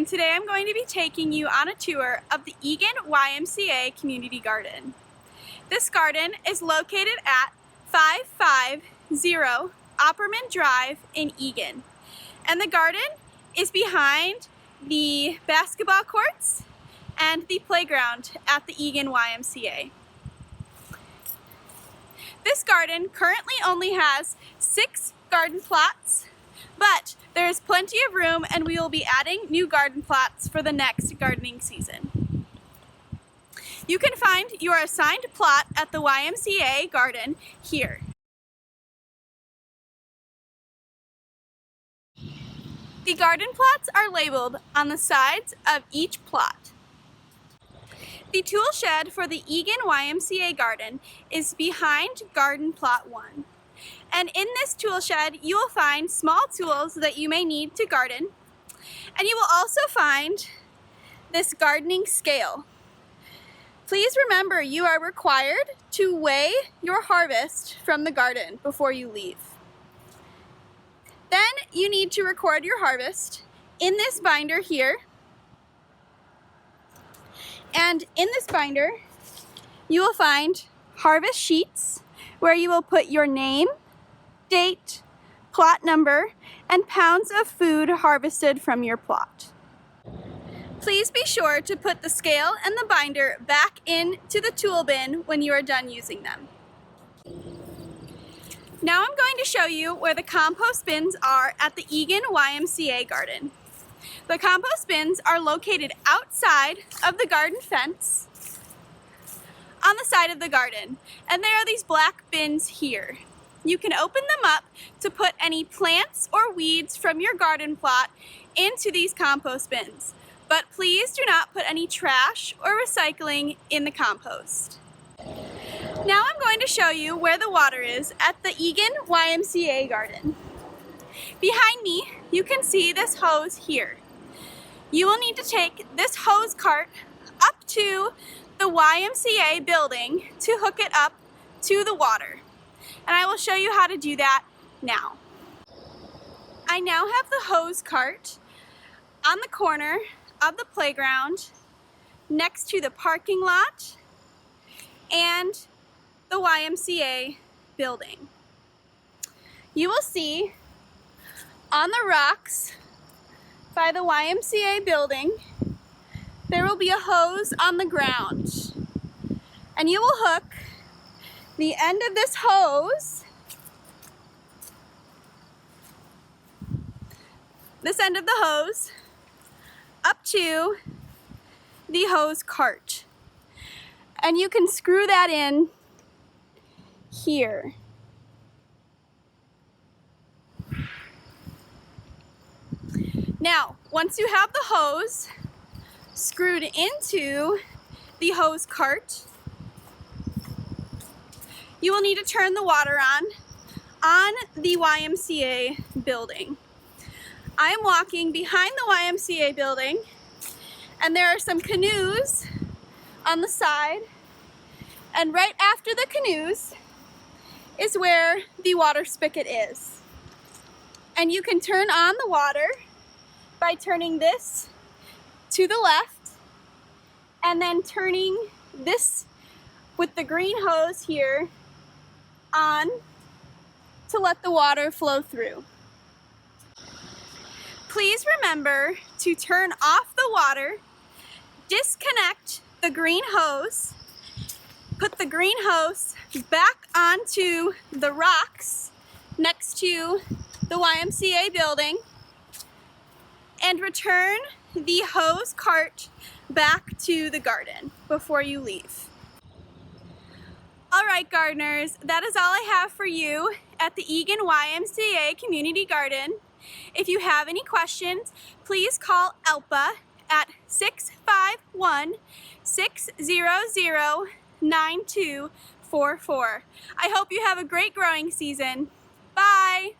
today I'm going to be taking you on a tour of the Eagan YMCA Community Garden. This garden is located at 550 Opperman Drive in Eagan, and the garden is behind the basketball courts and the playground at the Eagan YMCA. This garden currently only has 6 garden plots, but there is plenty of room and we will be adding new garden plots for the next gardening season. You can find your assigned plot at the YMCA garden here. The garden plots are labeled on the sides of each plot. The tool shed for the Eagan YMCA garden is behind garden plot 1. And in this tool shed, you will find small tools that you may need to garden. And you will also find this gardening scale. Please remember you are required to weigh your harvest from the garden before you leave. Then you need to record your harvest in this binder here. And in this binder, you will find harvest sheets where you will put your name, date, plot number, and pounds of food harvested from your plot. Please be sure to put the scale and the binder back into the tool bin when you are done using them. Now I'm going to show you where the compost bins are at the Eagan YMCA garden. The compost bins are located outside of the garden fence on the side of the garden, and there are these black bins here. You can open them up to put any plants or weeds from your garden plot into these compost bins, but please do not put any trash or recycling in the compost. Now I'm going to show you where the water is at the Eagan YMCA garden. Behind me, you can see this hose here. You will need to take this hose cart up to the YMCA building to hook it up to the water. And I will show you how to do that now. I now have the hose cart on the corner of the playground next to the parking lot and the YMCA building. You will see on the rocks by the YMCA building, there will be a hose on the ground. And you will hook the end of this hose, up to the hose cart. And you can screw that in here. Now, once you have the hose screwed into the hose cart, you will need to turn the water on the YMCA building. I am walking behind the YMCA building, and there are some canoes on the side, and right after the canoes is where the water spigot is. And you can turn on the water by turning this to the left and then turning this with the green hose here on to let the water flow through. Please remember to turn off the water, disconnect the green hose, put the green hose back onto the rocks next to the YMCA building, and return the hose cart back to the garden before you leave. All right, gardeners, that is all I have for you at the Eagan YMCA Community Garden. If you have any questions, please call ELPA at 651-600-9244. I hope you have a great growing season. Bye!